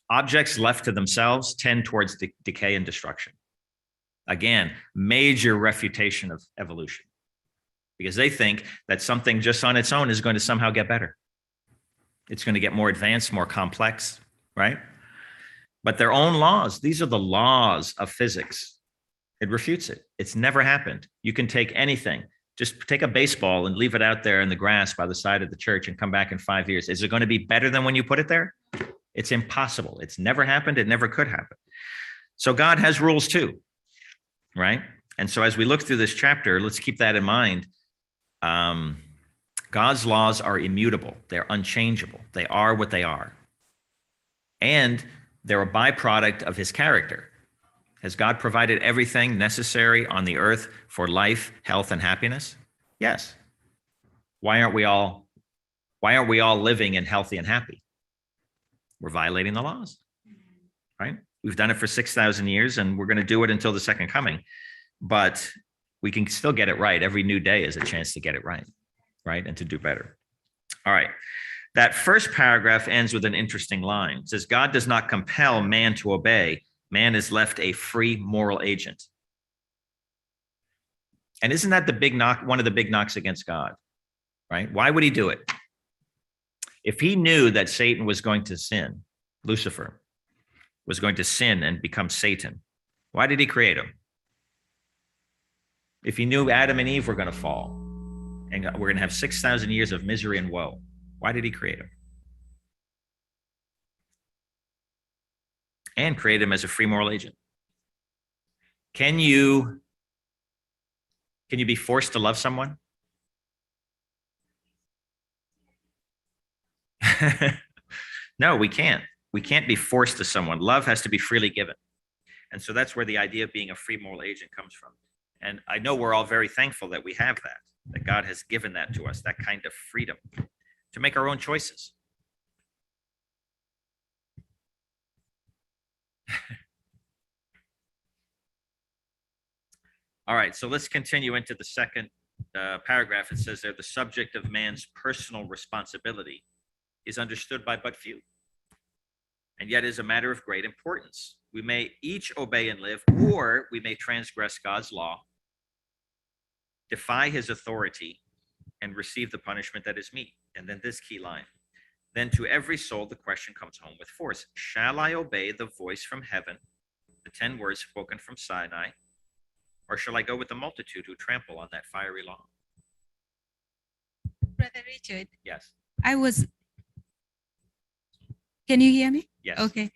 Objects left to themselves tend towards decay and destruction. Again, major refutation of evolution, because they think that something just on its own is going to somehow get better. It's going to get more advanced, more complex, right? But their own laws, these are the laws of physics. It refutes it. It's never happened. You can take anything, just take a baseball and leave it out there in the grass by the side of the church and come back in 5 years. Is it going to be better than when you put it there? It's impossible. It's never happened. It never could happen. So God has rules too, right? And so as we look through this chapter, let's keep that in mind. God's laws are immutable. They're unchangeable. They are what they are. And they're a byproduct of his character. Has God provided everything necessary on the earth for life, health, and happiness? Yes. Why aren't we all living and healthy and happy? We're violating the laws, right? We've done it for 6,000 years, and we're going to do it until the second coming. But we can still get it right. Every new day is a chance to get it right, and to do better. All right. That first paragraph ends with an interesting line. It says, God does not compel man to obey. Man is left a free moral agent. And isn't that the big knock, one of the big knocks against God, right? Why would he do it? If he knew that Satan was going to sin, Lucifer was going to sin and become Satan, why did he create him? If he knew Adam and Eve were going to fall and we're going to have 6,000 years of misery and woe, why did he create him? And create him as a free moral agent. Can you be forced to love someone? No, we can't. We can't be forced to someone. Love has to be freely given. And so that's where the idea of being a free moral agent comes from. And I know we're all very thankful that we have that God has given that to us, that kind of freedom to make our own choices. All right, so let's continue into the second paragraph. It says there, the subject of man's personal responsibility is understood by but few, and yet is a matter of great importance. We may each obey and live, or we may transgress God's law, defy his authority, and receive the punishment that is meet. And then this key line, then to every soul the question comes home with force. Shall I obey the voice from heaven, the 10 words spoken from Sinai, or shall I go with the multitude who trample on that fiery law? Brother Richard. Yes. Can you hear me? Yes. Okay.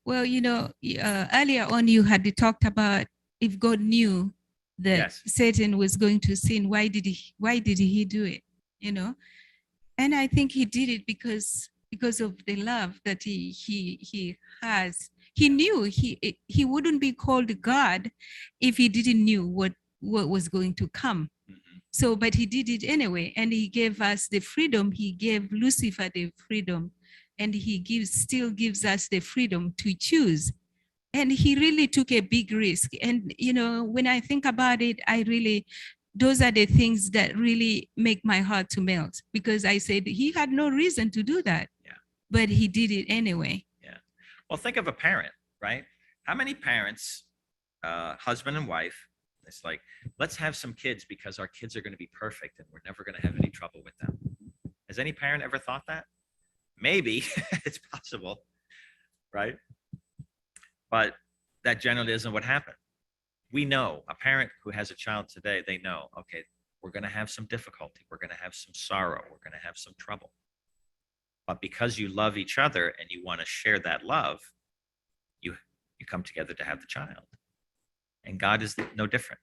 Well, earlier on you had talked about if God knew that Yes. Satan was going to sin, why did he do it? And I think he did it because of the love that he has. He knew he wouldn't be called God if he didn't knew what was going to come. Mm-hmm. So, but he did it anyway, and he gave us the freedom. He gave Lucifer the freedom, and he still gives us the freedom to choose. And he really took a big risk. And when I think about it, those are the things that really make my heart to melt, because I said he had no reason to do that. Yeah. But he did it anyway. Yeah. Well, think of a parent, right? How many parents, husband and wife, it's like, let's have some kids because our kids are going to be perfect and we're never going to have any trouble with them. Has any parent ever thought that? Maybe. It's possible, right? But that generally isn't what happened. We know, a parent who has a child today, they know, okay, we're going to have some difficulty. We're going to have some sorrow. We're going to have some trouble. But because you love each other and you want to share that love, you come together to have the child. And God is no different.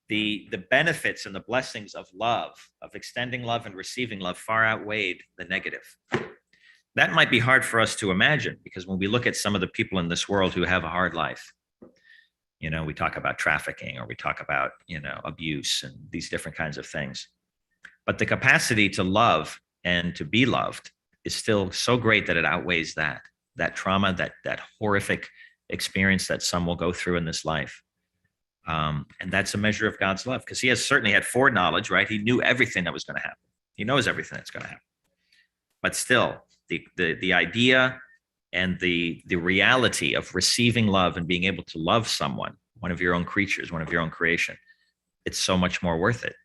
The benefits and the blessings of love, of extending love and receiving love, far outweighed the negative. That might be hard for us to imagine, because when we look at some of the people in this world who have a hard life, we talk about trafficking, or we talk about, abuse and these different kinds of things. But the capacity to love and to be loved is still so great that it outweighs that trauma, that horrific experience that some will go through in this life. And that's a measure of God's love, because he has certainly had foreknowledge, right? He knew everything that was going to happen. He knows everything that's going to happen. But still, the idea and the reality of receiving love and being able to love someone, one of your own creatures, one of your own creation, it's so much more worth it,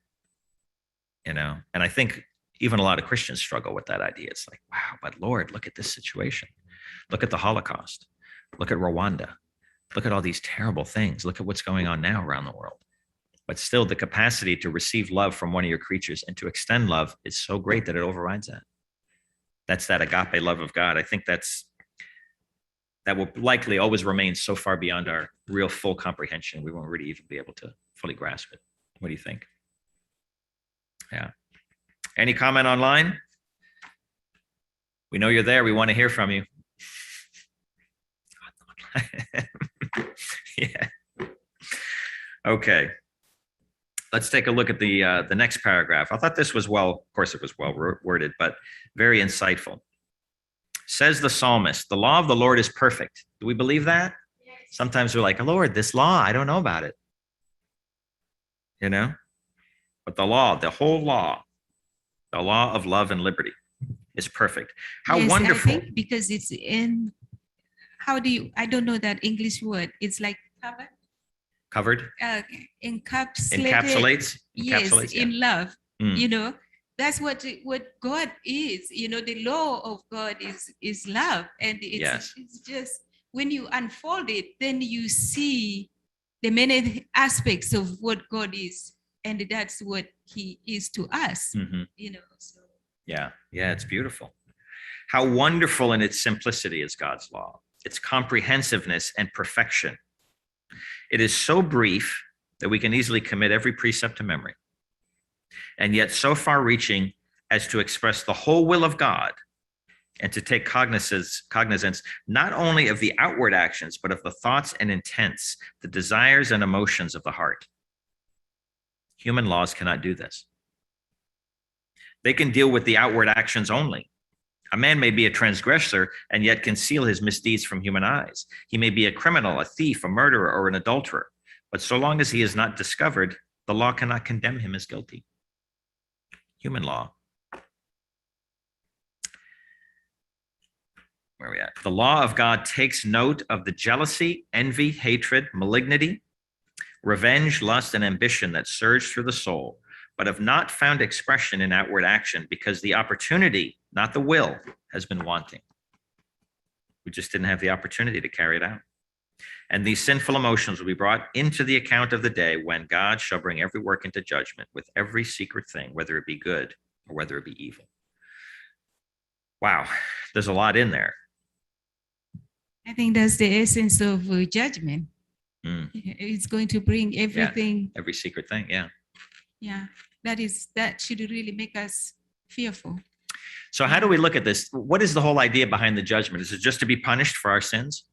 you know? And I think even a lot of Christians struggle with that idea. It's like, wow, but Lord, look at this situation. Look at the Holocaust. Look at Rwanda. Look at all these terrible things. Look at what's going on now around the world. But still, the capacity to receive love from one of your creatures and to extend love is so great that it overrides that. That's that agape love of God. I think that will likely always remain so far beyond our real full comprehension. We won't really even be able to fully grasp it. What do you think? Yeah. Any comment online? We know you're there. We want to hear from you. Yeah. Okay. Let's take a look at the next paragraph. I thought this was of course it was well worded, but very insightful. Says the psalmist, the law of the Lord is perfect. Do we believe that? Yes. Sometimes we're like, oh, Lord, this law, I don't know about it. You know? But the whole law, the law of love and liberty is perfect. How wonderful. I think because it's in, I don't know that English word. It's like Covered? Encapsulates, yes, yeah. in love, you know. That's what God is. You know, the law of God is love. And it's just, when you unfold it, then you see the many aspects of what God is. And that's what he is to us, you know. So. Yeah, it's beautiful. How wonderful in its simplicity is God's law, its comprehensiveness and perfection. It is so brief that we can easily commit every precept to memory, and yet so far-reaching as to express the whole will of God and to take cognizance not only of the outward actions, but of the thoughts and intents, the desires and emotions of the heart. Human laws cannot do this. They can deal with the outward actions only. A man may be a transgressor and yet conceal his misdeeds from human eyes. He may be a criminal, a thief, a murderer, or an adulterer. But so long as he is not discovered, the law cannot condemn him as guilty. Human law. Where are we at? The law of God takes note of the jealousy, envy, hatred, malignity, revenge, lust, and ambition that surge through the soul, but have not found expression in outward action because the opportunity, not the will, has been wanting. We just didn't have the opportunity to carry it out. And these sinful emotions will be brought into the account of the day when God shall bring every work into judgment with every secret thing, whether it be good or whether it be evil. Wow, there's a lot in there. I think that's the essence of judgment. It's going to bring everything. Every secret thing, yeah. Yeah, that should really make us fearful. So how do we look at this? What is the whole idea behind the judgment? Is it just to be punished for our sins?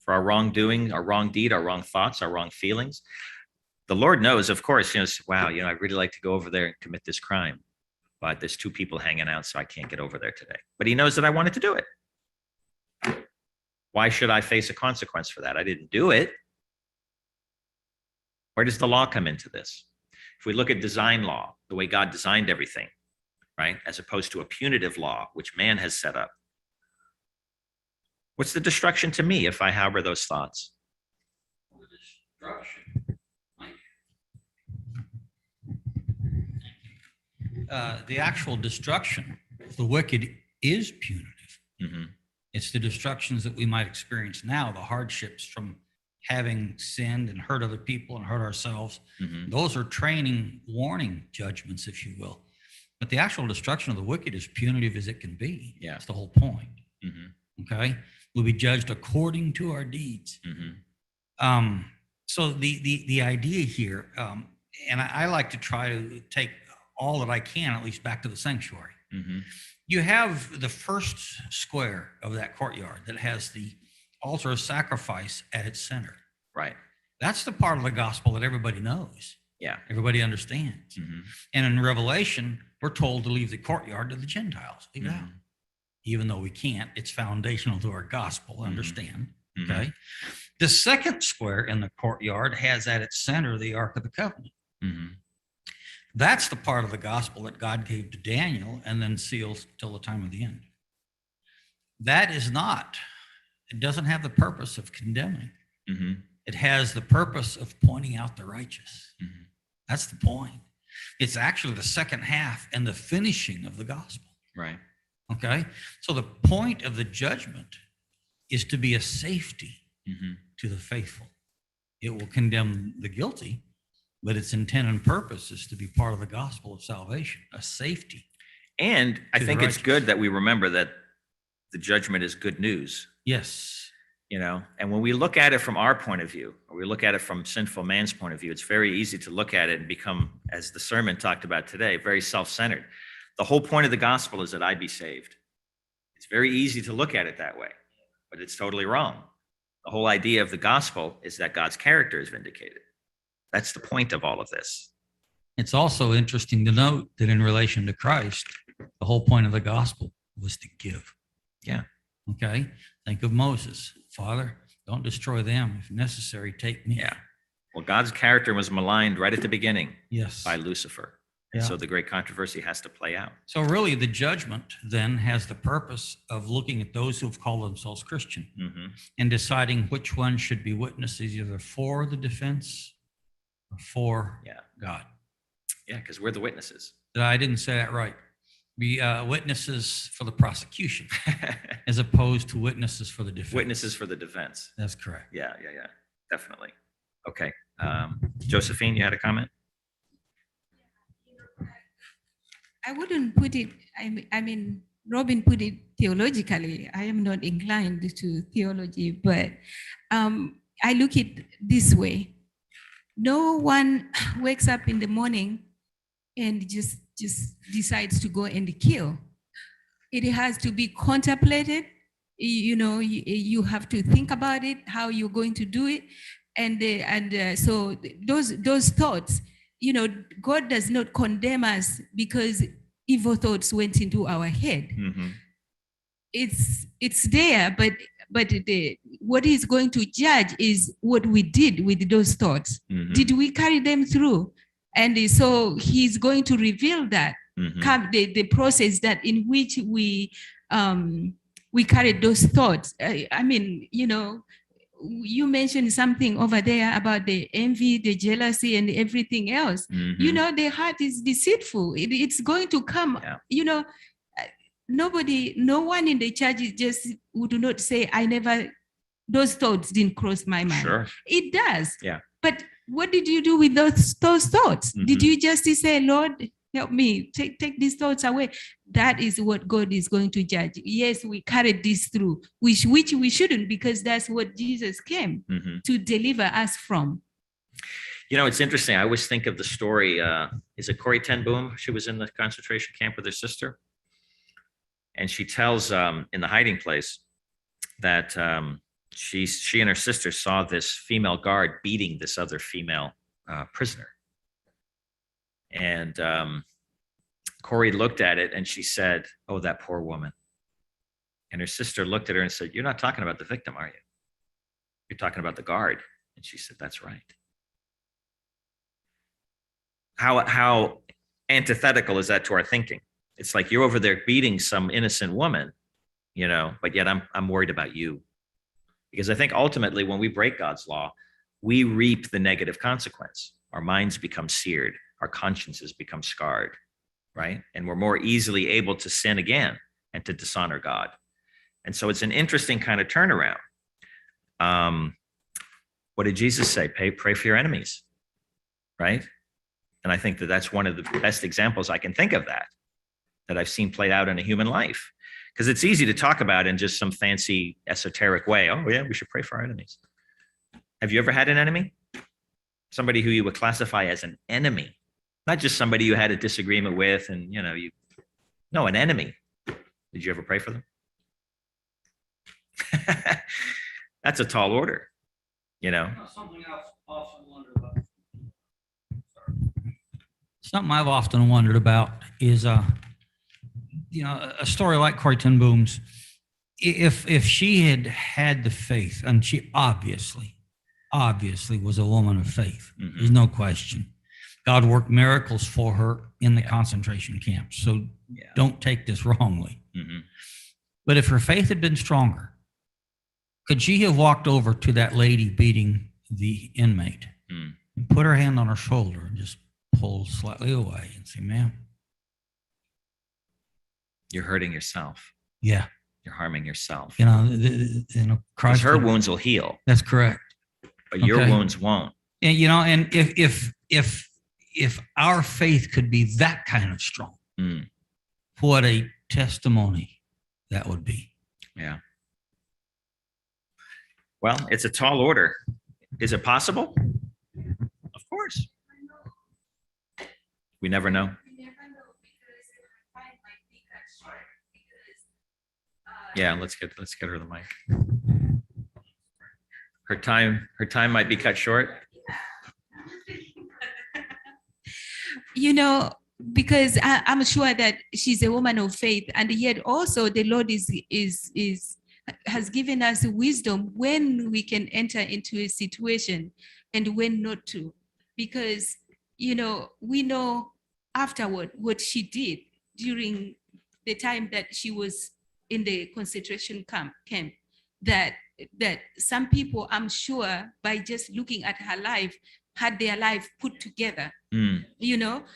For our wrongdoing, our wrong deed, our wrong thoughts, our wrong feelings? The Lord knows, of course, wow, I'd really like to go over there and commit this crime, but there's 2 people hanging out, so I can't get over there today. But he knows that I wanted to do it. Why should I face a consequence for that? I didn't do it. Where does the law come into this? If we look at design law, the way God designed everything, right, as opposed to a punitive law, which man has set up, what's the destruction to me if I harbor those thoughts? The destruction. The actual destruction of the wicked is punitive. It's the destructions that we might experience now, the hardships from having sinned and hurt other people and hurt ourselves. Those are training, warning judgments, if you will. But the actual destruction of the wicked is punitive as it can be. Yeah. That's the whole point. Okay? We'll be judged according to our deeds. So the idea here, and I like to try to take all that I can, at least back to the sanctuary. You have the first square of that courtyard that has the altar of sacrifice at its center. Right. That's the part of the gospel that everybody knows. Yeah. Everybody understands. And in Revelation, we're told to leave the courtyard to the Gentiles. Leave it out. Even though we can't, it's foundational to our gospel, understand. Okay. The second square in the courtyard has at its center the Ark of the Covenant. That's the part of the gospel that God gave to Daniel and then seals till the time of the end. that is not, it doesn't have the purpose of condemning. Mm-hmm. It has the purpose of pointing out the righteous. Mm-hmm. That's the point. It's actually the second half and the finishing of the gospel. Right. Okay? So the point of the judgment is to be a safety Mm-hmm. to the faithful. It will condemn the guilty, but its intent and purpose is to be part of the gospel of salvation, a safety. And I To the think it's righteous. good that we remember that the judgment is good news, Yes. you know, and when we look at it from our point of view, or we look at it from sinful man's point of view, it's very easy to look at it and become, as the sermon talked about today, very self-centered. The whole point of the gospel is that I be saved. It's very easy to look at it that way, but it's totally wrong. The whole idea of the gospel is that God's character is vindicated. That's the point of all of this. It's also interesting to note that in relation to Christ, the whole point of the gospel was to give. Yeah. Okay? Think of Moses. Father, don't destroy them. If necessary, take me. Yeah. Well, God's character was maligned right at the beginning Yes. by Lucifer. And Yeah. so the great controversy has to play out. So really, the judgment then has the purpose of looking at those who have called themselves Christian Mm-hmm. and deciding which one should be witnesses either for the defense or for Yeah. God. Yeah, because we're the witnesses. I didn't say that right. Be witnesses for the prosecution as opposed to witnesses for the defense. Witnesses for the defense. That's correct. Yeah, definitely. Okay. Josephine, you had a comment? I wouldn't put it, I mean, Robin put it theologically. I am not inclined to theology, but I look at it this way. No one wakes up in the morning and just decides to go and kill. It has to be contemplated. You know, you have to think about it, how you're going to do it. And so those thoughts, you know, God does not condemn us because evil thoughts went into our head. Mm-hmm. It's there, but what He's going to judge is what we did with those thoughts. Mm-hmm. Did we carry them through? And so He's going to reveal that, Mm-hmm. the process that in which we carried those thoughts. I mean, you know, you mentioned something over there about the envy, the jealousy, and everything else. Mm-hmm. You know, the heart is deceitful. It's going to come. Yeah. You know, no one in the church would not say, those thoughts didn't cross my mind. Sure. It does. Yeah. But what did you do with those thoughts? Mm-hmm. Did you just say, Lord, help me, take these thoughts away? That is what God is going to judge. Yes, we carried this through, which we shouldn't, because that's what Jesus came Mm-hmm. to deliver us from. You know, it's interesting. I always think of the story. Is it Corrie ten Boom? She was in the concentration camp with her sister. And she tells in the hiding place that she and her sister saw this female guard beating this other female prisoner. And Corrie looked at it and she said, "Oh, that poor woman." And her sister looked at her and said, "You're not talking about the victim, are you? You're talking about the guard." And she said, "That's right." How antithetical is that to our thinking? It's like you're over there beating some innocent woman, you know, but yet I'm worried about you. Because I think ultimately when we break God's law, we reap the negative consequence. Our minds become seared, our consciences become scarred, right? And we're more easily able to sin again and to dishonor God. And so it's an interesting kind of turnaround. What did Jesus say? Pray for your enemies, right? And I think that that's one of the best examples I can think of that I've seen played out in a human life. Because it's easy to talk about in just some fancy esoteric way. Oh yeah, we should pray for our enemies. Have you ever had an enemy? Somebody who you would classify as an enemy, not just somebody you had a disagreement with and, you know, no, an enemy. Did you ever pray for them? That's a tall order, you know? Something else often wondered about. Something I've often wondered about is, you know, a story like Corrie ten Boom's. If she had had the faith, and she obviously was a woman of faith, Mhm. there's no question. God worked miracles for her in the concentration camps. So Yeah. don't take this wrongly. Mhm. But if her faith had been stronger, could she have walked over to that lady beating the inmate and put her hand on her shoulder and just pull slightly away and say, ma'am, You're hurting yourself. yeah, You're harming yourself. Because Because her wounds will heal, That's correct. but your Okay. wounds won't. And and if our faith could be that kind of strong, what a testimony that would be. Yeah. Well, it's a tall order. Is it possible? Of course. We never know. Yeah, let's get her the mic. Her time might be cut short. Because I'm sure that she's a woman of faith, and yet also the Lord has given us wisdom when we can enter into a situation and when not to, because we know afterward what she did during the time that she was in the concentration camp, that some people, I'm sure, by just looking at her life, had their life put together.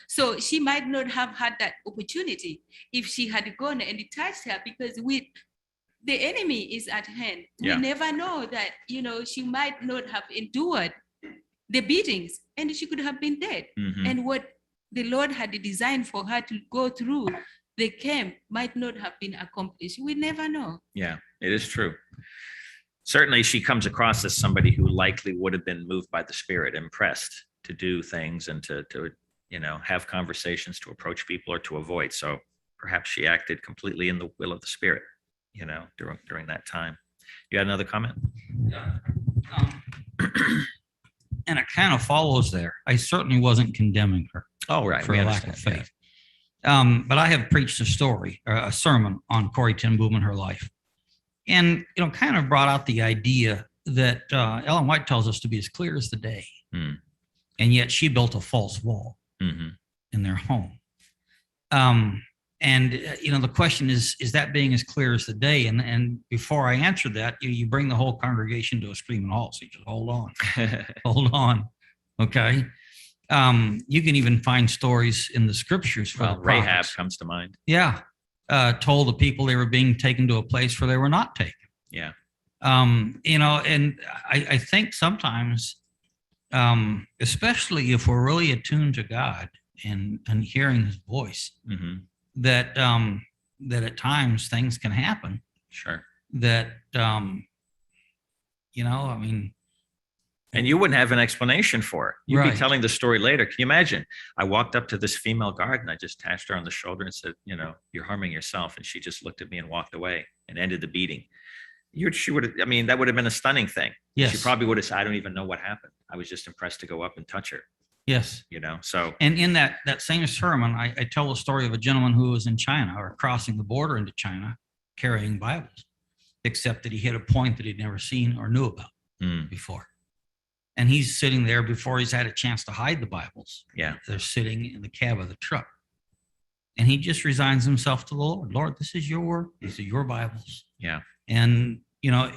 So she might not have had that opportunity if she had gone and touched her, because the enemy is at hand. Yeah. We never know that, she might not have endured the beatings and she could have been dead. And what the Lord had designed for her to go through the camp might not have been accomplished. We never know. Yeah, it is true. Certainly she comes across as somebody who likely would have been moved by the Spirit, impressed to do things and to have conversations, to approach people or to avoid. So perhaps she acted completely in the will of the Spirit, during that time. You had another comment? Yeah. And it kind of follows there. I certainly wasn't condemning her. Oh, right. For We a lack of understand, faith. But I have preached a sermon on Corrie ten Boom and her life. And, kind of brought out the idea that Ellen White tells us to be as clear as the day. And yet she built a false wall in their home. The question is that being as clear as the day? And before I answer that, you bring the whole congregation to a screaming halt. So you just hold on, hold on. Okay. You can even find stories in the scriptures. Rahab comes to mind. Yeah. Told the people they were being taken to a place where they were not taken. Yeah. And I think sometimes, especially if we're really attuned to God and hearing his voice, that at times things can happen. Sure. That, and you wouldn't have an explanation for it. You'd Right. be telling the story later. Can you imagine? I walked up to this female guard and I just touched her on the shoulder and said, you're harming yourself. And she just looked at me and walked away and ended the beating. She would have, that would have been a stunning thing. Yes. She probably would have said, I don't even know what happened. I was just impressed to go up and touch her, Yes. so. And in that same sermon, I tell the story of a gentleman who was in China or crossing the border into China carrying Bibles, except that he hit a point that he'd never seen or knew about before. And he's sitting there before he's had a chance to hide the Bibles. Yeah. They're sitting in the cab of the truck. And he just resigns himself to the Lord. Lord, this is your word. These are your Bibles. Yeah. And,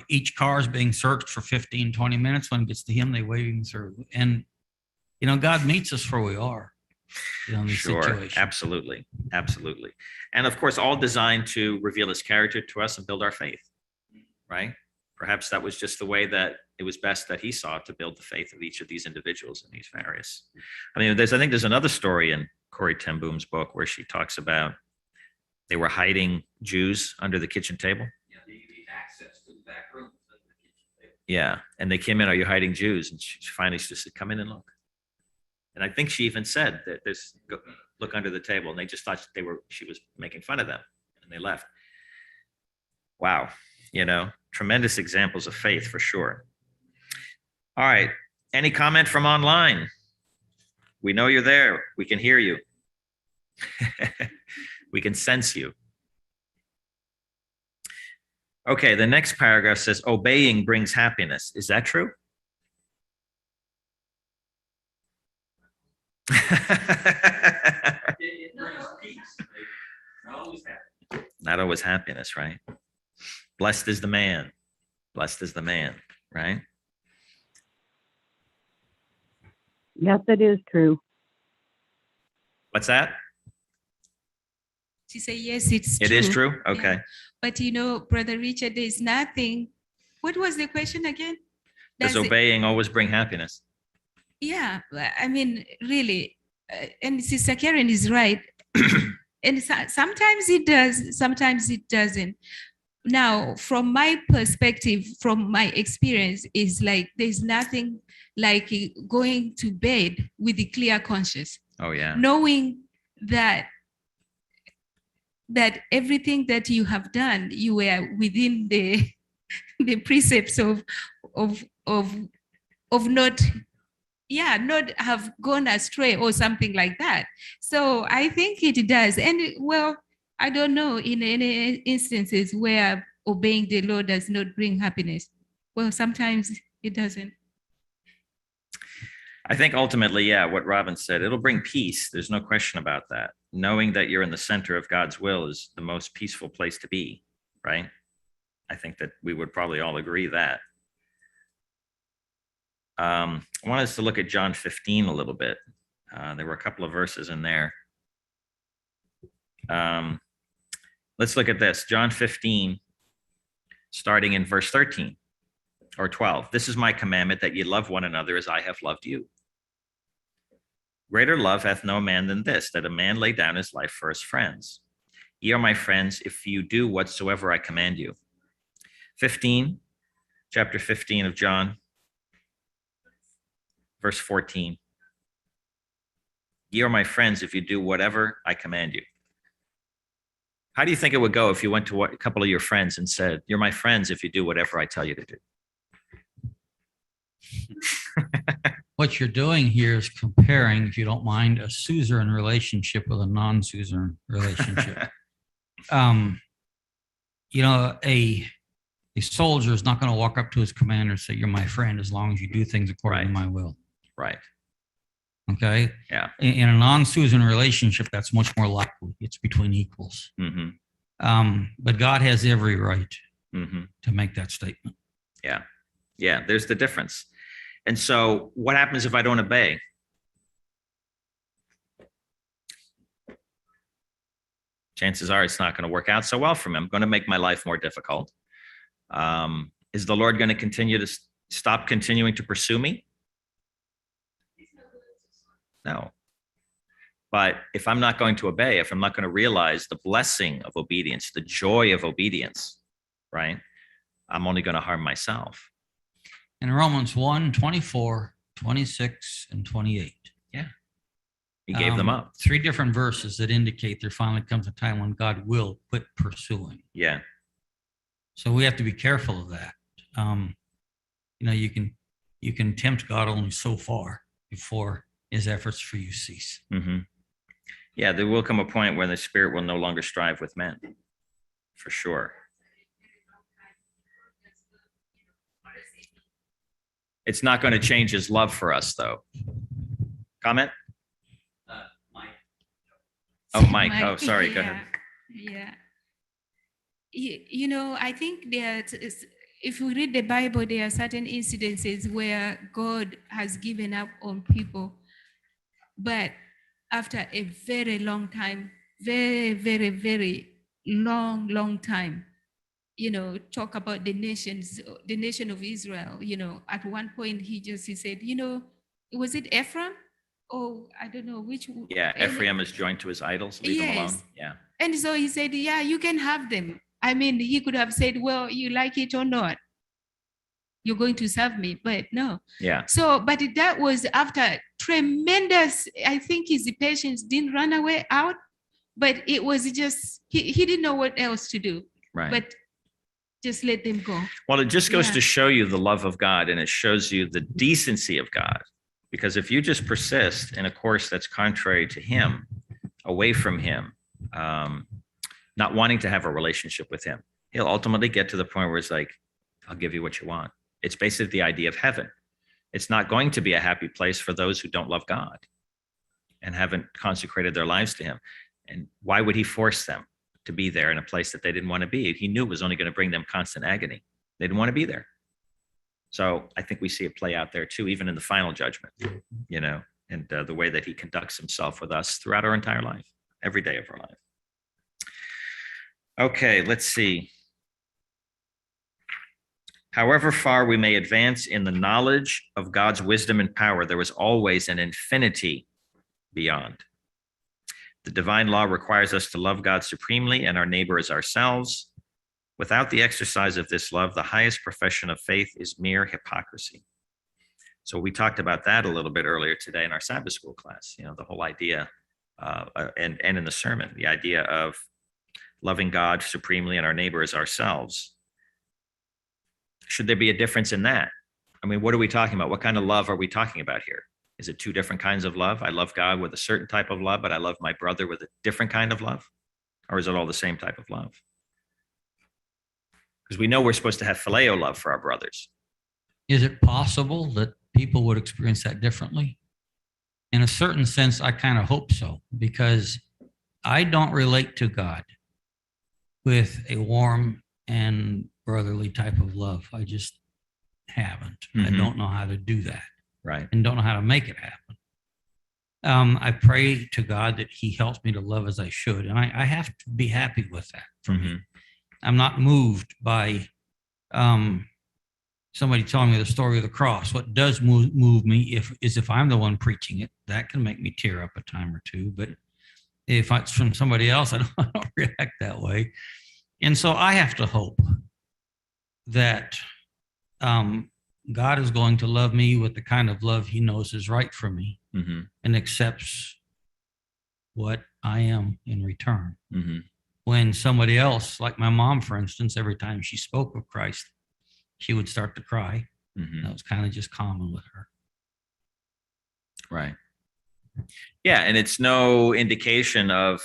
each car is being searched for 15, 20 minutes. When it gets to him, they wave him through. And, God meets us where we are. In these Sure. situations. Absolutely. Absolutely. And of course, all designed to reveal his character to us and build our faith, right? Perhaps that was just the way that it was best that he saw to build the faith of each of these individuals in these various. I think there's another story in Corrie ten Boom's book where she talks about they were hiding Jews under the kitchen table. Yeah, they need access to the back room. Yeah. And they came in, are you hiding Jews? And she finally just said, come in and look. And I think she even said that look under the table. And they just thought she was making fun of them and they left. Wow. Tremendous examples of faith for sure. All right. Any comment from online? We know you're there. We can hear you. We can sense you. Okay. The next paragraph says, obeying brings happiness. Is that true? Not always happiness, right? Blessed is the man. Blessed is the man, right? Yes, it is true. What's that? She said, yes, it's It true. is true? Okay. Yeah. But Brother Richard, there's nothing. What was the question again? Does obeying always bring happiness? Yeah, I mean, really. And Sister Karen is right. And sometimes it does, sometimes it doesn't. Now, from my perspective, from my experience, is like there's nothing like going to bed with a clear conscience. Oh, yeah. Knowing that everything that you have done, you were within the the precepts of not have gone astray or something like that. So I think it does. And well, I don't know in any instances where obeying the law does not bring happiness. Well, sometimes it doesn't. I think ultimately, yeah, what Robin said, it'll bring peace. There's no question about that. Knowing that you're in the center of God's will is the most peaceful place to be, right? I think that we would probably all agree that. I want us to look at John 15 a little bit. There were a couple of verses in there. Let's look at this. John 15, starting in verse 13 or 12. This is my commandment, that ye love one another as I have loved you. Greater love hath no man than this, that a man lay down his life for his friends. Ye are my friends if you do whatsoever I command you. 15, chapter 15 of John, verse 14. Ye are my friends if you do whatever I command you. How do you think it would go if you went to a couple of your friends and said, you're my friends if you do whatever I tell you to do? What you're doing here is comparing, if you don't mind, a suzerain relationship with a non-suzerain relationship. A soldier is not going to walk up to his commander and say, you're my friend as long as you do things according to my will. Right. Okay. Yeah. In a non-suzerain relationship, that's much more likely. It's between equals. Mm-hmm. But God has every right Mm-hmm. to make that statement. Yeah. Yeah. There's the difference. And so what happens if I don't obey? Chances are it's not going to work out so well for me. I'm going to make my life more difficult. Is the Lord going to continue to stop continuing to pursue me? No. But if I'm not going to obey, if I'm not going to realize the blessing of obedience, the joy of obedience, right, I'm only going to harm myself. In Romans 1, 24, 26, and 28. Yeah. He gave them up. 3 different verses that indicate there finally comes a time when God will quit pursuing. Yeah. So we have to be careful of that. You can tempt God only so far before his efforts for you cease. Mm-hmm. Yeah, there will come a point where the Spirit will no longer strive with men, for sure. It's not going to change his love for us, though. Comment? Mike. Oh, Mike. Oh, sorry. Yeah, Go ahead. Yeah. I think if we read the Bible, there are certain incidences where God has given up on people. But after a very long time, very, very, very long time, talk about the nation of Israel, at one point he said, was it Ephraim? Oh, I don't know which. Yeah, Ephraim is joined to his idols. Leave him alone. Yeah. And so he said, yeah, you can have them. I mean, he could have said, well, you like it or not, you're going to serve me, but no. Yeah. So, but that was after tremendous, I think his patience didn't run away out, but it was just, he didn't know what else to do. Right. But just let them go. Well, it just goes to show you the love of God, and it shows you the decency of God. Because if you just persist in a course that's contrary to him, away from him, not wanting to have a relationship with him, he'll ultimately get to the point where it's like, I'll give you what you want. It's basically the idea of heaven. It's not going to be a happy place for those who don't love God and haven't consecrated their lives to him. And why would he force them? to be there in a place that they didn't want to be. He knew it was only going to bring them constant agony. They didn't want to be there. So I think we see it play out there too, even in the final judgment, and the way that he conducts himself with us throughout our entire life, every day of our life. Okay, let's see. However far we may advance in the knowledge of God's wisdom and power, there is always an infinity beyond. The divine law requires us to love God supremely and our neighbor as ourselves. Without the exercise of this love, the highest profession of faith is mere hypocrisy. So we talked about that a little bit earlier today in our Sabbath school class, the whole idea, and in the sermon, the idea of loving God supremely and our neighbor as ourselves. Should there be a difference in that? I mean, what are we talking about? What kind of love are we talking about here? Is it two different kinds of love? I love God with a certain type of love, but I love my brother with a different kind of love? Or is it all the same type of love? Because we know we're supposed to have phileo love for our brothers. Is it possible that people would experience that differently? In a certain sense, I kind of hope so, because I don't relate to God with a warm and brotherly type of love. I just haven't. I don't know how to do that. Right. And don't know how to make it happen. I pray to God that he helps me to love as I should. And I have to be happy with that for me. I'm not moved by somebody telling me the story of the cross. What does move me is if I'm the one preaching it. That can make me tear up a time or two. But if it's from somebody else, I don't react that way. And so I have to hope that God is going to love me with the kind of love he knows is right for me and accepts what I am in return. When somebody else, like my mom, for instance, every time she spoke of Christ, she would start to cry. That was kind of just common with her. Right. Yeah, and it's no indication of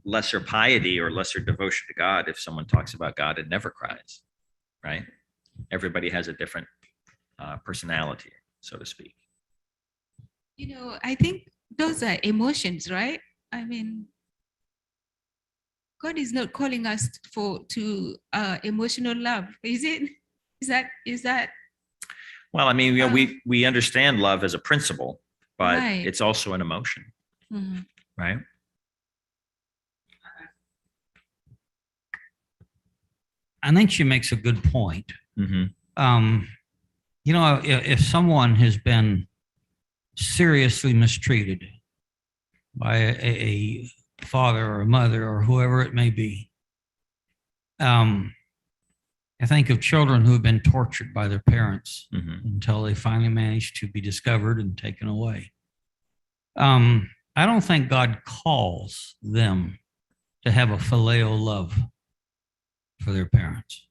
lesser piety or lesser devotion to God if someone talks about God and never cries, right? Everybody has a different personality, so to speak. I think those are emotions, right? I mean, God is not calling us to emotional love, is it? Is that? Well, I mean, we understand love as a principle, but Right. it's also an emotion, right? I think she makes a good point. If someone has been seriously mistreated by a father or a mother or whoever it may be, I think of children who have been tortured by their parents until they finally manage to be discovered and taken away. I don't think God calls them to have a phileo love for their parents.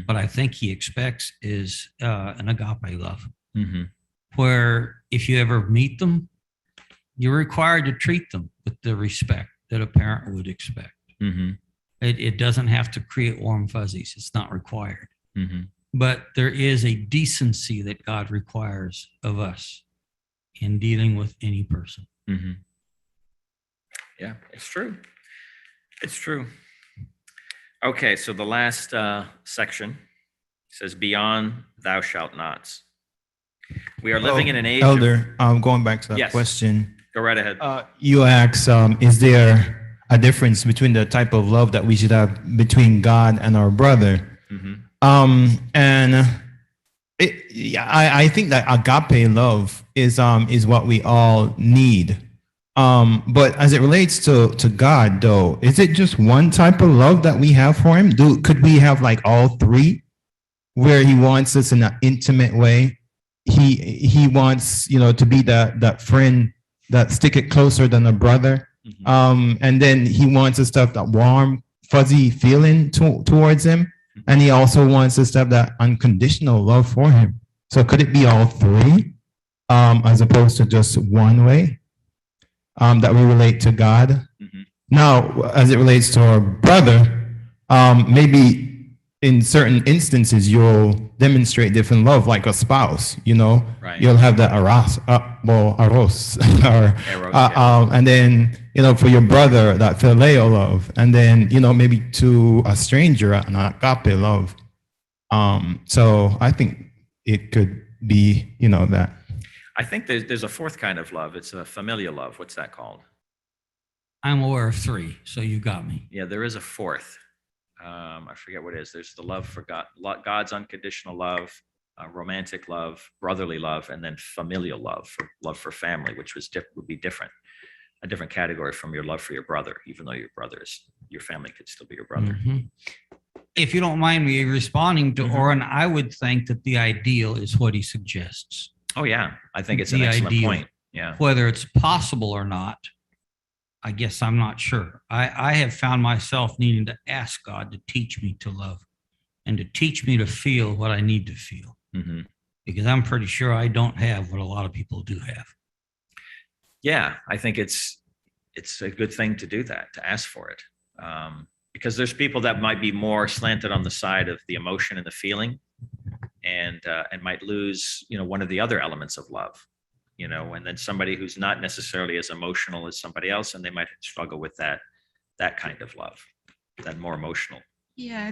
What I think he expects is an agape love, where if you ever meet them, you're required to treat them with the respect that a parent would expect. It doesn't have to create warm fuzzies. It's not required. But there is a decency that God requires of us in dealing with any person. Yeah, it's true. It's true. Okay, so the last section says, beyond thou shalt nots. We are living in an age Elder, going back to that question. Go right ahead. You asked, is there a difference between the type of love that we should have between God and our brother? I think that agape love is what we all need. But as it relates to God, though, is it just one type of love that we have for him? Could we have like all three, where he wants us in an intimate way? He wants, to be that friend that stick it closer than a brother. And then he wants us to have that warm, fuzzy feeling towards him. And he also wants us to have that unconditional love for him. So could it be all three, as opposed to just one way? That we relate to God. Now, as it relates to our brother, maybe in certain instances you'll demonstrate different love, like a spouse. Right. You'll have the eros, and then for your brother, that phileo love, and then, maybe to a stranger, an agape love. So I think it could be, that. I think there's a fourth kind of love. It's a familial love. What's that called? I'm aware of three, so you got me. Yeah, there is a fourth. I forget what it is. There's the love for God, God's unconditional love, romantic love, brotherly love, and then familial love for family, which would be different, a different category from your love for your brother, even though your family could still be your brother. Mhm. If you don't mind me responding to Oren, I would think that the ideal is what he suggests. Oh yeah, I think it's an The excellent ideal. point. Yeah. Whether it's possible or not, I guess I'm not sure. I have found myself needing to ask God to teach me to love and to teach me to feel what I need to feel, because I'm pretty sure I don't have what a lot of people do have. Yeah, I think it's a good thing to do that, to ask for it. Because there's people that might be more slanted on the side of the emotion and the feeling, and might lose, one of the other elements of love, and then somebody who's not necessarily as emotional as somebody else, and they might struggle with that kind of love, that more emotional. Yeah,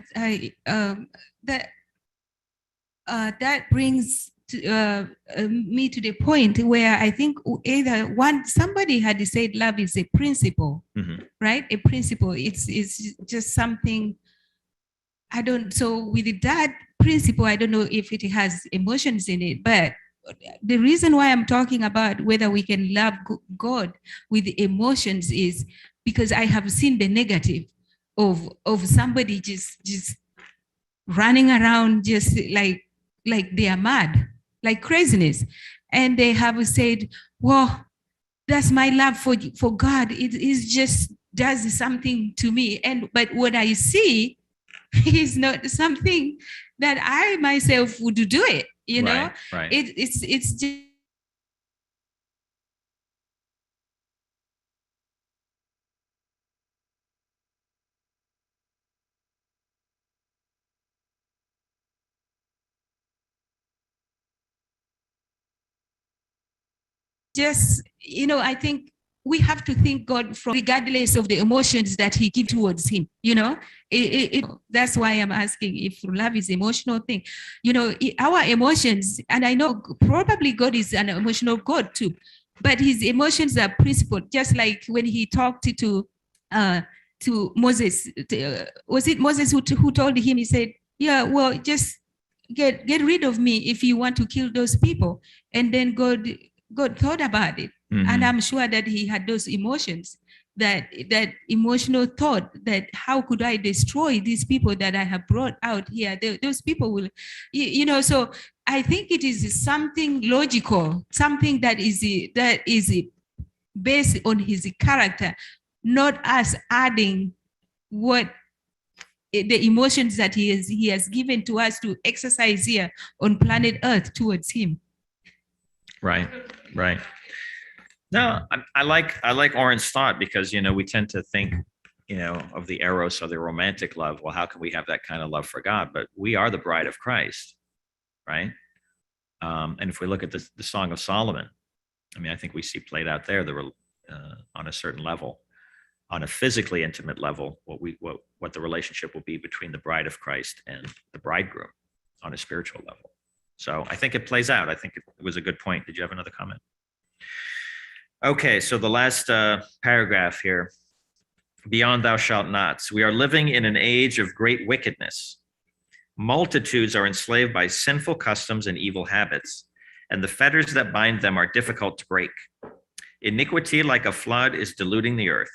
that brings me to the point where I think either somebody had said love is a principle, right? A principle. It's just something. So with that principle, I don't know if it has emotions in it, but the reason why I'm talking about whether we can love God with emotions is because I have seen the negative of somebody just running around just like they are mad, like craziness, and they have said, well, that's my love for God, it is just does something to me, but what I see is not something that I myself would do it, Right. It's just, I think we have to think God from regardless of the emotions that he gives towards him, that's why I'm asking if love is emotional thing, our emotions, and I know probably God is an emotional God too, but his emotions are principled, just like when he talked to Moses, was it Moses who told him, he said, yeah, well, just get rid of me if you want to kill those people. And then God thought about it, and I'm sure that he had those emotions, that emotional thought that how could I destroy these people that I have brought out here? Those people will, So I think it is something logical, something that is based on his character, not us adding what the emotions that he has given to us to exercise here on planet Earth towards him. Right. No, I like Oren's thought, because we tend to think of the eros or the romantic love. Well, how can we have that kind of love for God? But we are the bride of Christ, right? And if we look at the Song of Solomon, I think we see played out there on a certain level, on a physically intimate level, what the relationship will be between the bride of Christ and the bridegroom on a spiritual level. So I think it plays out. I think it was a good point. Did you have another comment? Okay, so the last paragraph here, beyond thou shalt nots. We are living in an age of great wickedness. Multitudes are enslaved by sinful customs and evil habits, and the fetters that bind them are difficult to break. Iniquity, like a flood, is diluting the earth.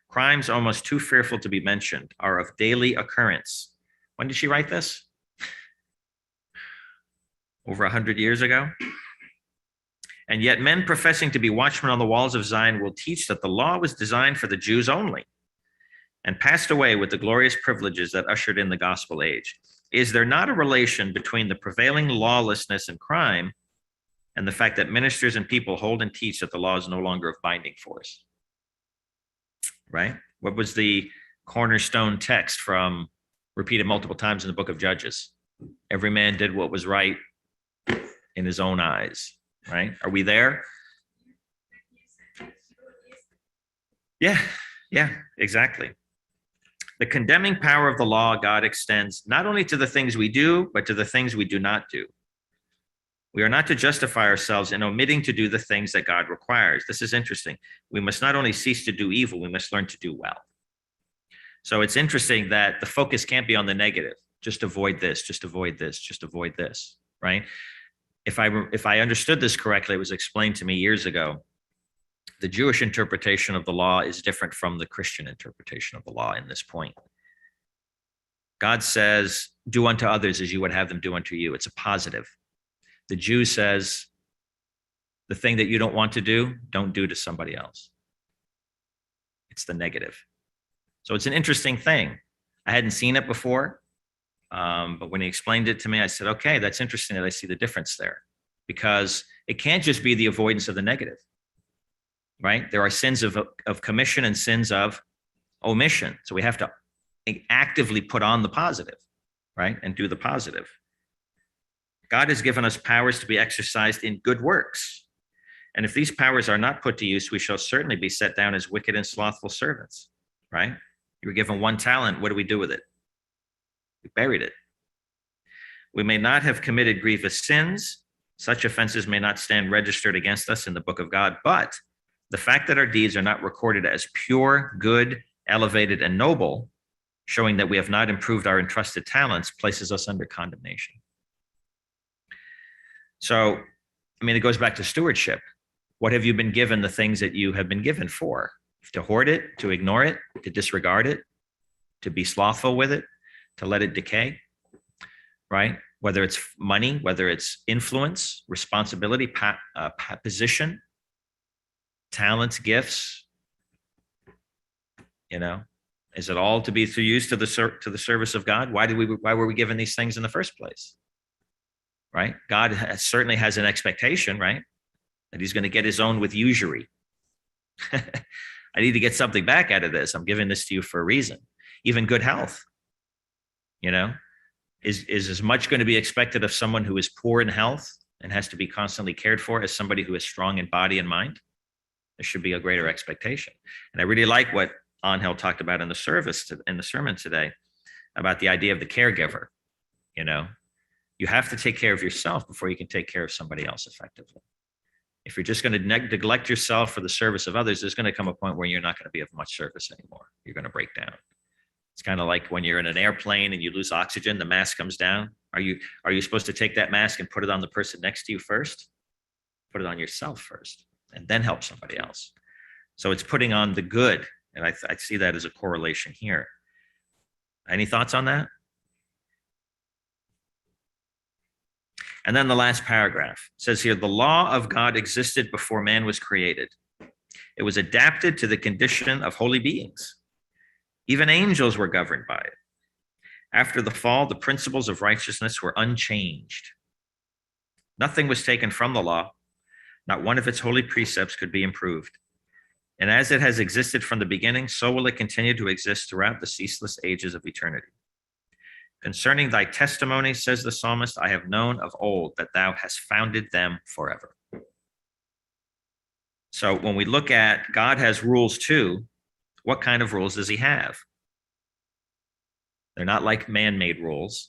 Crimes almost too fearful to be mentioned are of daily occurrence. When did she write this? Over 100 years ago? And yet men professing to be watchmen on the walls of Zion will teach that the law was designed for the Jews only and passed away with the glorious privileges that ushered in the gospel age. Is there not a relation between the prevailing lawlessness and crime and the fact that ministers and people hold and teach that the law is no longer of binding force? Right? What was the cornerstone text repeated multiple times in the book of Judges? Every man did what was right in his own eyes. Right? Are we there? Yeah, yeah, exactly. The condemning power of the law, God extends not only to the things we do, but to the things we do not do. We are not to justify ourselves in omitting to do the things that God requires. This is interesting. We must not only cease to do evil, we must learn to do well. So it's interesting that the focus can't be on the negative. Just avoid this, just avoid this, just avoid this, right? If I understood this correctly, it was explained to me years ago. The Jewish interpretation of the law is different from the Christian interpretation of the law in this point. God says, do unto others as you would have them do unto you. It's a positive. The Jew says, the thing that you don't want to do, don't do to somebody else. It's the negative. So it's an interesting thing. I hadn't seen it before, but when he explained it to me, I said, okay, that's interesting that I see the difference there, because it can't just be the avoidance of the negative, right? There are sins of commission and sins of omission. So we have to actively put on the positive, right? And do the positive. God has given us powers to be exercised in good works. And if these powers are not put to use, we shall certainly be set down as wicked and slothful servants, right? You were given 1 talent. What do we do with it? We buried it. We may not have committed grievous sins. Such offenses may not stand registered against us in the book of God, but the fact that our deeds are not recorded as pure, good, elevated, and noble, showing that we have not improved our entrusted talents, places us under condemnation. So, I mean, it goes back to stewardship. What have you been given the things that you have been given for? To hoard it, to ignore it, to disregard it, to be slothful with it, to let it decay, right? Whether it's money, whether it's influence, responsibility, position, talents, gifts, you know, is it all to be used to the service of God? Why were we given these things in the first place? Right? God certainly has an expectation, right? That he's going to get his own with usury. I need to get something back out of this. I'm giving this to you for a reason. Even good health, you know, is as much going to be expected of someone who is poor in health and has to be constantly cared for as somebody who is strong in body and mind. There should be a greater expectation. And I really like what Angel talked about in the sermon today about the idea of the caregiver. You know, you have to take care of yourself before you can take care of somebody else effectively. If you're just going to neglect yourself for the service of others, there's going to come a point where you're not going to be of much service anymore. You're going to break down. It's kind of like when you're in an airplane and you lose oxygen, the mask comes down. Are you supposed to take that mask and put it on the person next to you first? Put it on yourself first, and then help somebody else. So it's putting on the good. And I see that as a correlation here. Any thoughts on that? And then the last paragraph says here, the law of God existed before man was created. It was adapted to the condition of holy beings. Even angels were governed by it. After the fall, the principles of righteousness were unchanged. Nothing was taken from the law. Not one of its holy precepts could be improved. And as it has existed from the beginning, so will it continue to exist throughout the ceaseless ages of eternity. Concerning thy testimony, says the psalmist, I have known of old that thou hast founded them forever. So when we look at God has rules too, what kind of rules does he have? They're not like man-made rules.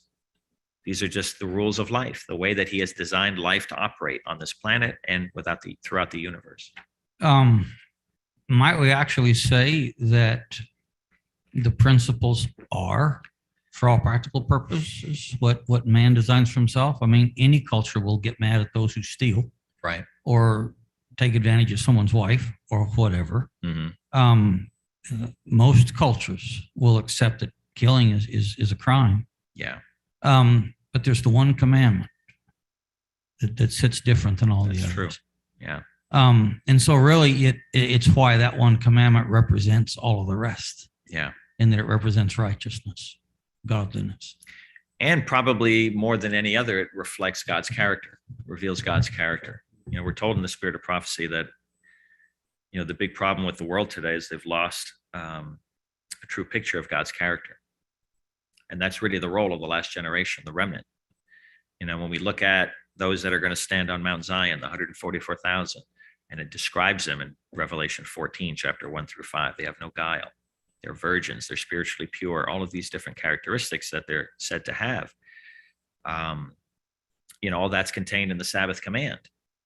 These are just the rules of life, the way that he has designed life to operate on this planet and throughout the universe. Might we actually say that the principles are, for all practical purposes, what man designs for himself? I mean, any culture will get mad at those who steal, right, or take advantage of someone's wife or whatever. Mm-hmm. Most cultures will accept that killing is a crime. Yeah. But there's the one commandment that sits different than all the others. True. Yeah. And so really it's why that one commandment represents all of the rest. Yeah. And that it represents righteousness, godliness. And probably more than any other, it reflects God's character, reveals God's character. You know, we're told in the spirit of prophecy that, you know, the big problem with the world today is they've lost a true picture of God's character. And that's really the role of the last generation, the remnant. You know, when we look at those that are going to stand on Mount Zion, the 144,000, And it describes them in Revelation 14, chapter 1 through 5. They have no guile. They're virgins. They're spiritually pure. All of these different characteristics that they're said to have. All that's contained in the Sabbath command,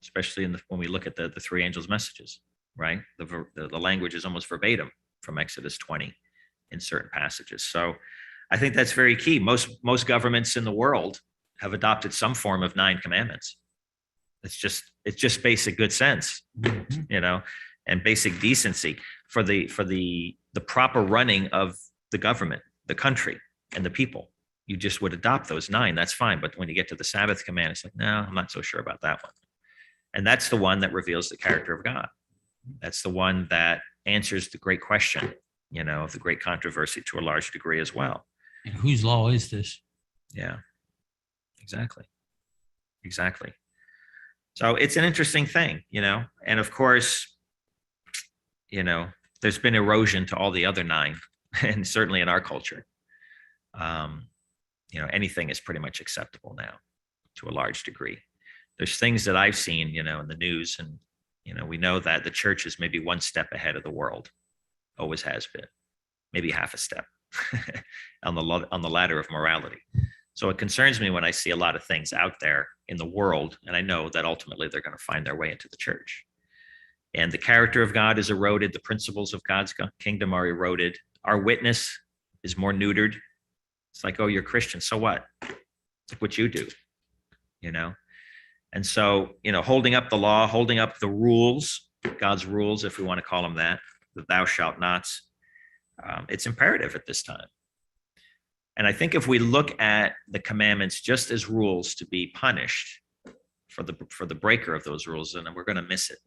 especially when we look at the three angels' messages, right? The language is almost verbatim from Exodus 20 in certain passages. So I think that's very key. Most governments in the world have adopted some form of 9 commandments. It's just basic good sense, and basic decency for the proper running of the government, the country, and the people. You just would adopt those 9. That's fine. But when you get to the Sabbath command, it's like, no, I'm not so sure about that one. And that's the one that reveals the character of God. That's the one that answers the great question, of the great controversy to a large degree as well. And whose law is this? Yeah, exactly. So it's an interesting thing, and of course, there's been erosion to all the other 9, and certainly in our culture. Anything is pretty much acceptable now to a large degree. There's things that I've seen, in the news, and, we know that the church is maybe one step ahead of the world, always has been, maybe half a step on the ladder of morality. So it concerns me when I see a lot of things out there in the world, and I know that ultimately they're going to find their way into the church. And the character of God is eroded. The principles of God's kingdom are eroded. Our witness is more neutered. It's like, oh, you're Christian, so what? It's like what you do, And so, holding up the law, holding up the rules, God's rules, if we want to call them that, the thou shalt nots, it's imperative at this time. And I think if we look at the commandments just as rules to be punished for the breaker of those rules, then we're going to miss it.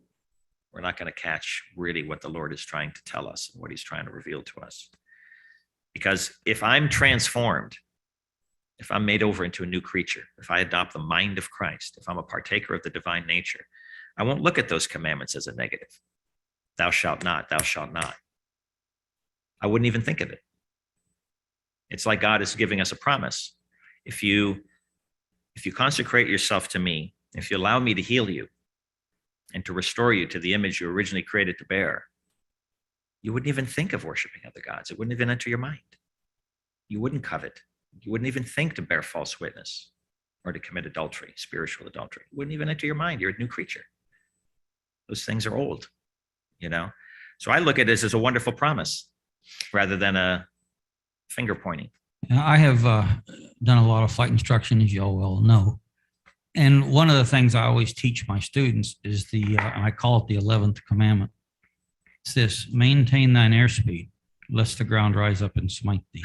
We're not going to catch really what the Lord is trying to tell us and what he's trying to reveal to us. Because if I'm transformed, if I'm made over into a new creature, if I adopt the mind of Christ, if I'm a partaker of the divine nature, I won't look at those commandments as a negative. Thou shalt not, thou shalt not. I wouldn't even think of it. It's like God is giving us a promise. If you consecrate yourself to me, if you allow me to heal you and to restore you to the image you originally created to bear, you wouldn't even think of worshiping other gods. It wouldn't even enter your mind. You wouldn't covet. You wouldn't even think to bear false witness or to commit adultery, spiritual adultery. It wouldn't even enter your mind. You're a new creature. Those things are old, So I look at this as a wonderful promise rather than a finger pointing. I have done a lot of flight instruction, as you all well know. And one of the things I always teach my students is I call it the 11th commandment. It's this: maintain thine airspeed, lest the ground rise up and smite thee.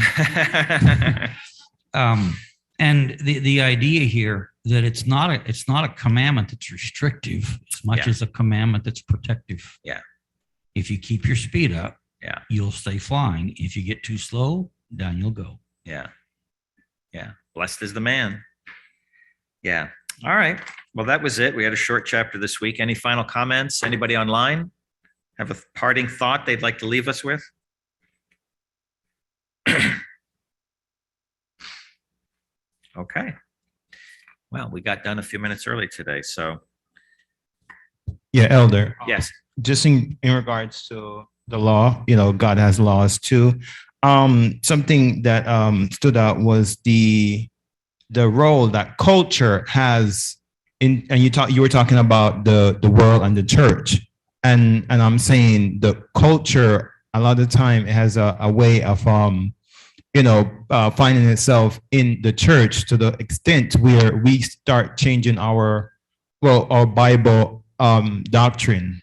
And the idea here that it's not a commandment that's restrictive as much as a commandment that's protective. Yeah. If you keep your speed up, you'll stay flying. If you get too slow, down you'll go. Yeah. Blessed is the man. Yeah. All right. Well, that was it. We had a short chapter this week. Any final comments? Anybody online have a parting thought they'd like to leave us with? Okay. Well, we got done a few minutes early today, so. Yeah, Elder. Yes. Just in regards to the law, God has laws too. Something that stood out was the role that culture has in, and you were talking about the world and the church, and I'm saying the culture a lot of the time it has a way of finding itself in the church to the extent where we start changing our Bible doctrine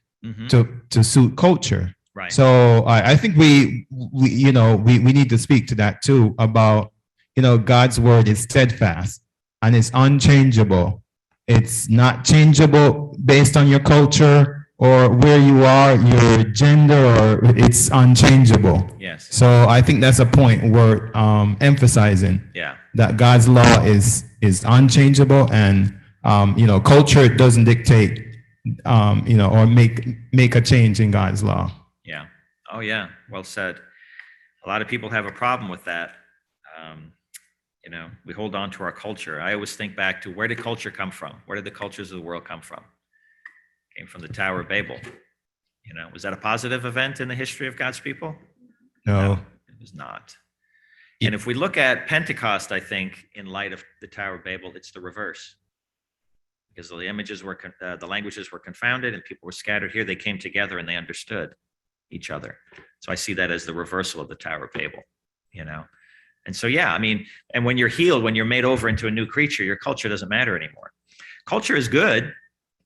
to suit culture. Right. So I think we need to speak to that too about, God's word is steadfast and it's unchangeable. It's not changeable based on your culture or where you are, your gender, or it's unchangeable. Yes. So I think that's a point we're emphasizing. Yeah. That God's law is unchangeable, and culture doesn't dictate, or make a change in God's law. Yeah. Oh, yeah. Well said. A lot of people have a problem with that. We hold on to our culture. I always think back to, where did culture come from? Where did the cultures of the world come from? Came from the Tower of Babel. Was that a positive event in the history of God's people? No. It was not. Yeah. And if we look at Pentecost, I think in light of the Tower of Babel, it's the reverse. Because the the languages were confounded and people were scattered. Here they came together and they understood each other. So I see that as the reversal of the Tower of Babel, And so, yeah, and when you're healed, when you're made over into a new creature, your culture doesn't matter anymore. Culture is good.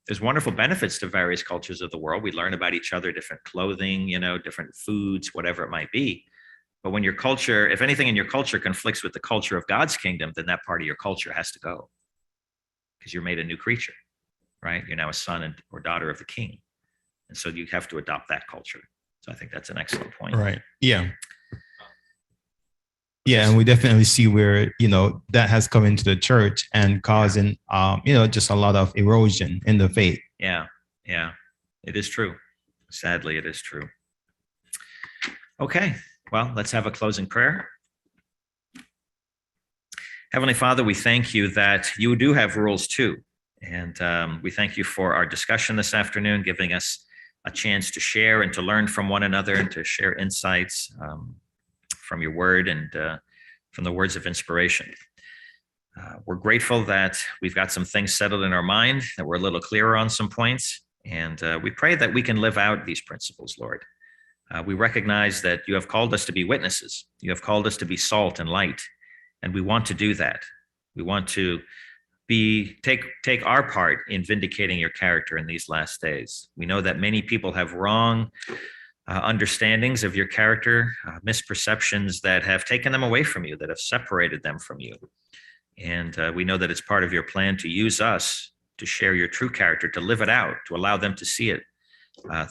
There's wonderful benefits to various cultures of the world. We learn about each other, different clothing, different foods, whatever it might be. But when your culture, if anything in your culture conflicts with the culture of God's kingdom, then that part of your culture has to go because you're made a new creature, right? You're now a son or daughter of the king. And so you have to adopt that culture. So I think that's an excellent point. Right. Yeah. Yeah. And we definitely see where, that has come into the church and causing, just a lot of erosion in the faith. Yeah. Yeah. It is true. Sadly, it is true. Okay. Well, let's have a closing prayer. Heavenly Father, we thank you that you do have rules too. And we thank you for our discussion this afternoon, giving us a chance to share and to learn from one another and to share insights from your word and from the words of inspiration. We're grateful that we've got some things settled in our mind, that we're a little clearer on some points. And we pray that we can live out these principles, Lord. We recognize that you have called us to be witnesses. You have called us to be salt and light, and we want to do that. We want to take our part in vindicating your character in these last days. We know that many people have wrong understandings of your character, misperceptions that have taken them away from you, that have separated them from you. And we know that it's part of your plan to use us to share your true character, to live it out, to allow them to see it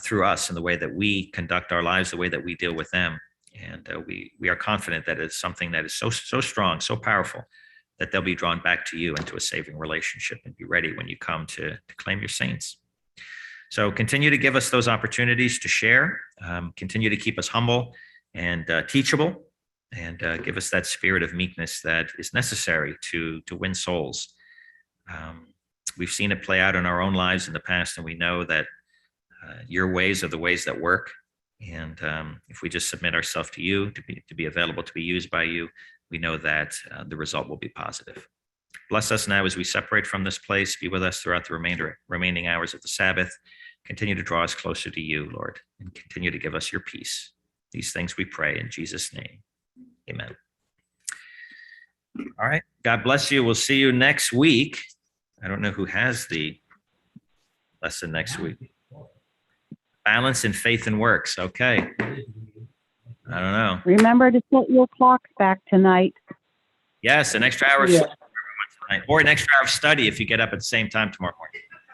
through us in the way that we conduct our lives, the way that we deal with them. And we are confident that it's something that is so strong, so powerful, that they'll be drawn back to you into a saving relationship and be ready when you come to claim your saints. So continue to give us those opportunities to share, continue to keep us humble and teachable, and give us that spirit of meekness that is necessary to win souls. We've seen it play out in our own lives in the past, and we know that your ways are the ways that work. And if we just submit ourselves to you, to be available to be used by you, we know that the result will be positive. Bless us now as we separate from this place. Be with us throughout the remaining hours of the Sabbath. Continue to draw us closer to you, Lord, and continue to give us your peace. These things we pray in Jesus' name. Amen. All right. God bless you. We'll see you next week. I don't know who has the lesson next week. Balance in faith and works. Okay. I don't know. Remember to set your clocks back tonight. Yes, an extra hour of sleep for everyone tonight, or an extra hour of study if you get up at the same time tomorrow morning.